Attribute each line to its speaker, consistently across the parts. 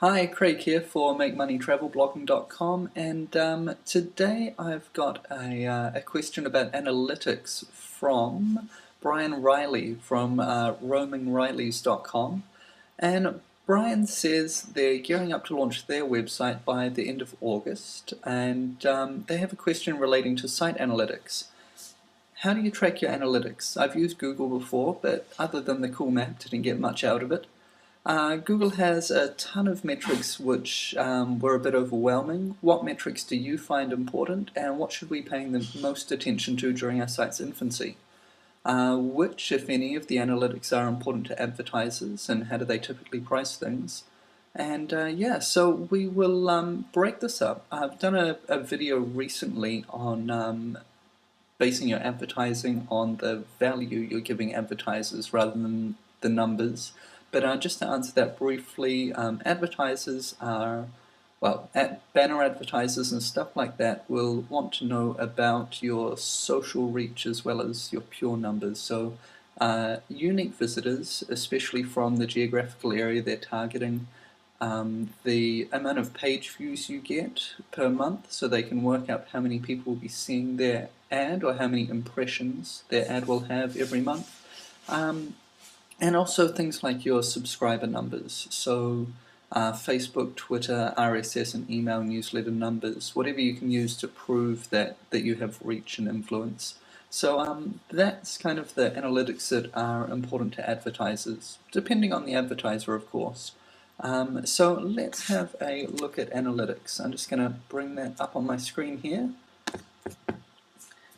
Speaker 1: Hi, Craig here for MakeMoneyTravelBlogging.com, and today I've got a question about analytics from Brian Riley from RoamingRileys.com. And Brian says they're gearing up to launch their website by the end of August, and they have a question relating to site analytics. How do you track your analytics? I've used Google before, but other than the cool map, didn't get much out of it. Google has a ton of metrics which were a bit overwhelming. What metrics do you find important, and what should we be paying the most attention to during our site's infancy? Which, if any, of the analytics are important to advertisers, and how do they typically price things? And yeah, so we will break this up. I've done a video recently on basing your advertising on the value you're giving advertisers rather than the numbers. But just to answer that briefly, advertisers are, well, banner advertisers and stuff like that will want to know about your social reach as well as your pure numbers. So unique visitors, especially from the geographical area they're targeting, the amount of page views you get per month, so they can work out how many people will be seeing their ad or how many impressions their ad will have every month. And also things like your subscriber numbers, so Facebook, Twitter, RSS and email newsletter numbers, whatever you can use to prove that you have reach and influence. So that's kind of the analytics that are important to advertisers, depending on the advertiser, of course. So let's have a look at analytics. I'm just going to bring that up on my screen here.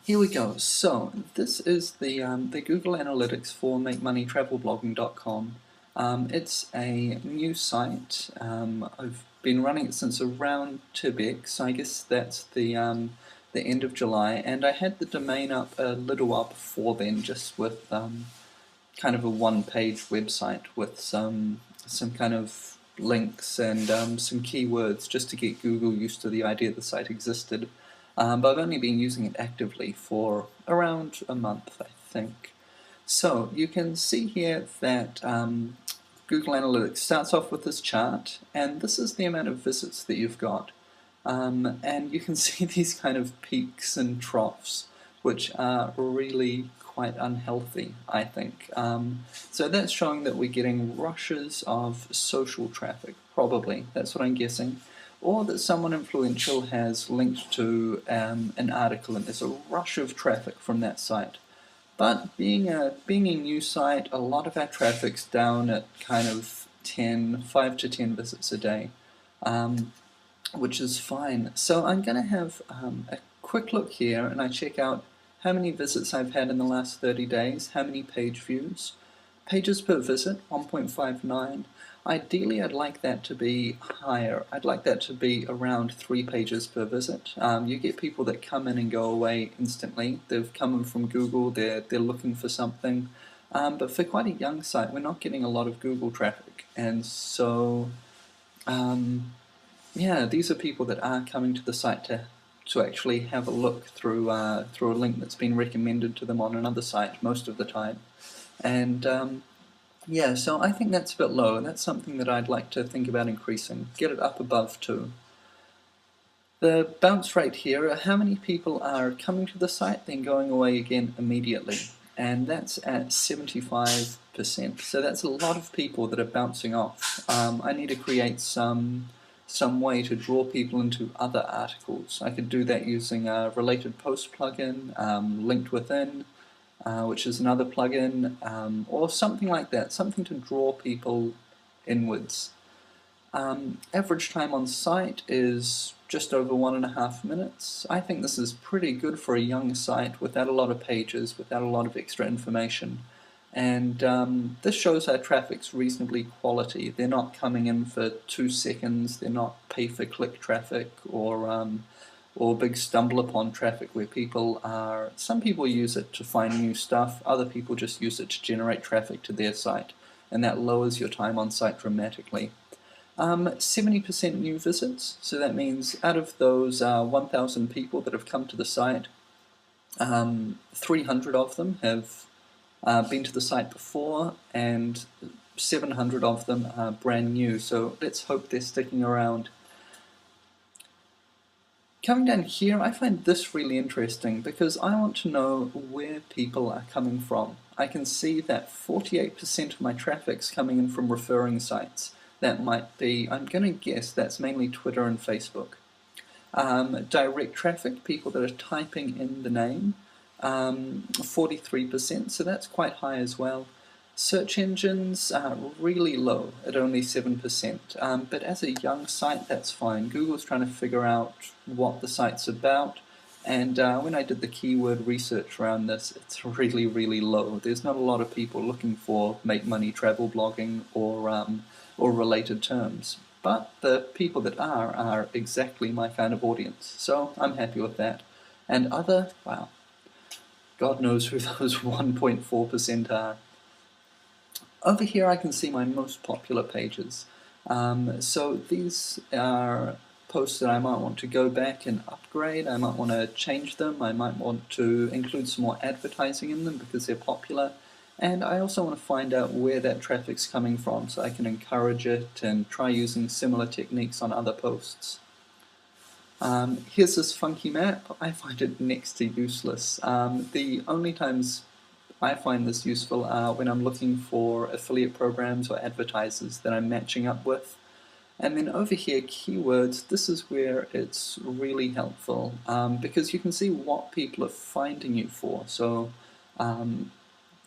Speaker 1: Here we go. So this is the Google Analytics for MakeMoneyTravelBlogging.com. It's a new site. I've been running it since around Tibet, so I guess that's the end of July. And I had the domain up a little while before then, just with kind of a one-page website with some kind of links and some keywords just to get Google used to the idea the site existed. But I've only been using it actively for around a month, I think. So you can see here that Google Analytics starts off with this chart, and this is the amount of visits that you've got. And you can see these kind of peaks and troughs, which are really quite unhealthy, I think. So that's showing that we're getting rushes of social traffic, probably, that's what I'm guessing, or that someone influential has linked to an article and there's a rush of traffic from that site. But being a new site, a lot of our traffic's down at kind of 5 to 10 visits a day, which is fine. So I'm going to have a quick look here, and I check out how many visits I've had in the last 30 days, how many page views. Pages per visit, 1.59. Ideally, I'd like that to be higher. I'd like that to be around 3 pages per visit. You get people that come in and go away instantly. They've come in from Google, they're looking for something. But for quite a young site, we're not getting a lot of Google traffic. And so, yeah, these are people that are coming to the site to actually have a look through a link that's been recommended to them on another site most of the time. And yeah, so I think that's a bit low, and that's something that I'd like to think about increasing. Get it up above 2. The bounce rate here, how many people are coming to the site then going away again immediately, and that's at 75%. So that's a lot of people that are bouncing off. I need to create some way to draw people into other articles. I could do that using a related post plugin, linked within, which is another plugin, or something like that, something to draw people inwards. Average time on site is just over 1.5 minutes. I think this is pretty good for a young site without a lot of pages, without a lot of extra information. And this shows our traffic's reasonably quality. They're not coming in for 2 seconds, they're not pay-for-click traffic or big stumble-upon traffic where some people use it to find new stuff, other people just use it to generate traffic to their site, and that lowers your time on site dramatically. 70% new visits, so that means out of those 1,000 people that have come to the site, 300 of them have been to the site before, and 700 of them are brand new, so let's hope they're sticking around. Coming down here, I find this really interesting because I want to know where people are coming from. I can see that 48% of my traffic's coming in from referring sites. That might be, I'm going to guess that's mainly Twitter and Facebook. Direct traffic, people that are typing in the name, 43%, so that's quite high as well. Search engines are really low at only 7%, but as a young site that's fine. Google's trying to figure out what the site's about, and when I did the keyword research around this, it's really, really low. There's not a lot of people looking for make money travel blogging or related terms, but the people that are exactly my kind of audience, so I'm happy with that. And other, wow, God knows who those 1.4% are. Over here I can see my most popular pages. So these are posts that I might want to go back and upgrade. I might want to change them. I might want to include some more advertising in them because they're popular. And I also want to find out where that traffic's coming from so I can encourage it and try using similar techniques on other posts. Here's this funky map. I find it next to useless. The only times I find this useful when I'm looking for affiliate programs or advertisers that I'm matching up with. And then over here, keywords, this is where it's really helpful because you can see what people are finding you for. So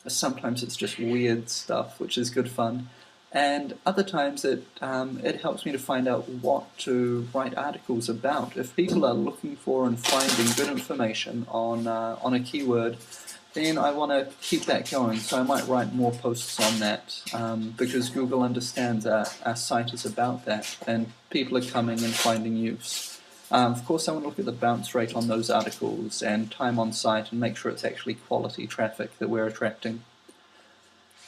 Speaker 1: sometimes it's just weird stuff, which is good fun. And other times it helps me to find out what to write articles about. If people are looking for and finding good information on a keyword, then I want to keep that going, so I might write more posts on that because Google understands our site is about that and people are coming and finding use. Of course, I want to look at the bounce rate on those articles and time on site and make sure it's actually quality traffic that we're attracting.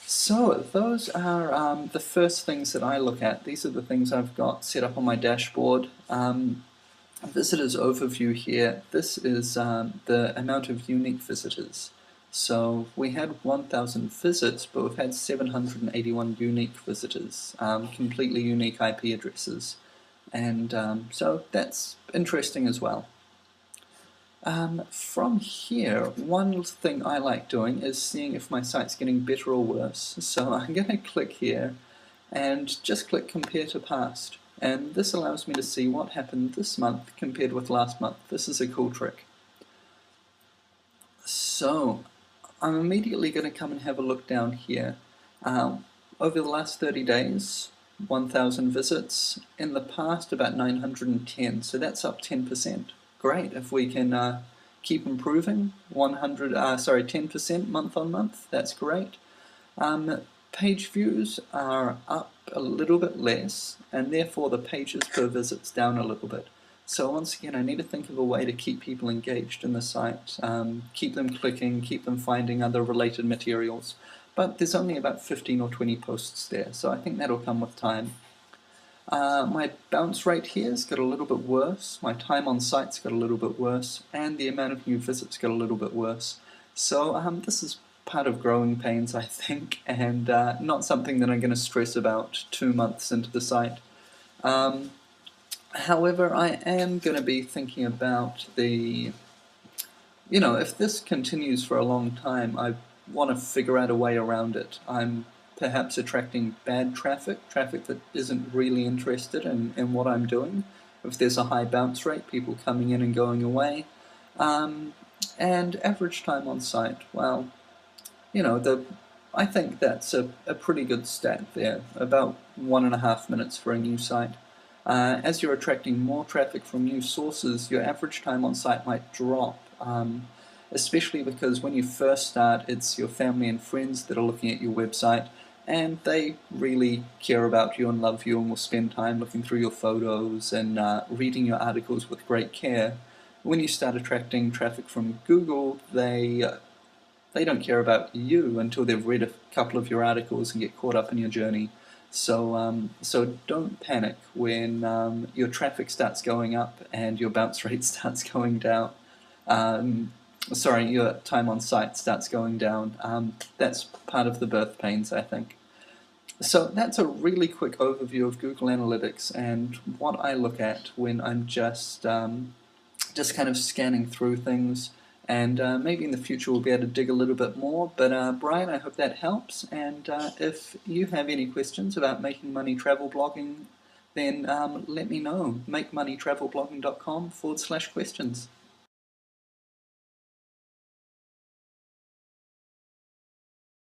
Speaker 1: So those are the first things that I look at. These are the things I've got set up on my dashboard. Visitors overview here. This is the amount of unique visitors. So we had 1,000 visits, but we've had 781 unique visitors, completely unique IP addresses. And so that's interesting as well. From here, one thing I like doing is seeing if my site's getting better or worse. So I'm going to click here and just click compare to past. And this allows me to see what happened this month compared with last month. This is a cool trick. So I'm immediately going to come and have a look down here. Over the last 30 days, 1,000 visits. In the past, about 910, so that's up 10%. Great, if we can keep improving, 10% month on month, that's great. Page views are up a little bit less, and therefore the pages per visit's down a little bit. So once again, I need to think of a way to keep people engaged in the site, keep them clicking, keep them finding other related materials. But there's only about 15 or 20 posts there, so I think that'll come with time. My bounce rate here's got a little bit worse, my time on site's got a little bit worse, and the amount of new visits got a little bit worse. So this is part of growing pains, I think, and not something that I'm going to stress about 2 months into the site. However, I am going to be thinking about if this continues for a long time, I want to figure out a way around it. I'm perhaps attracting bad traffic that isn't really interested in what I'm doing. If there's a high bounce rate, people coming in and going away. And average time on site, well, I think that's a pretty good stat there, about 1.5 minutes for a new site. As you're attracting more traffic from new sources, your average time on site might drop, especially because when you first start, it's your family and friends that are looking at your website, and they really care about you and love you and will spend time looking through your photos and reading your articles with great care. When you start attracting traffic from Google, they don't care about you until they've read a couple of your articles and get caught up in your journey. So don't panic when your traffic starts going up and your bounce rate starts going down. Your time on site starts going down. That's part of the birth pains, I think. So that's a really quick overview of Google Analytics and what I look at when I'm just kind of scanning through things. And maybe in the future we'll be able to dig a little bit more. But Brian, I hope that helps. And if you have any questions about making money travel blogging, then let me know. MakeMoneyTravelBlogging.com/questions.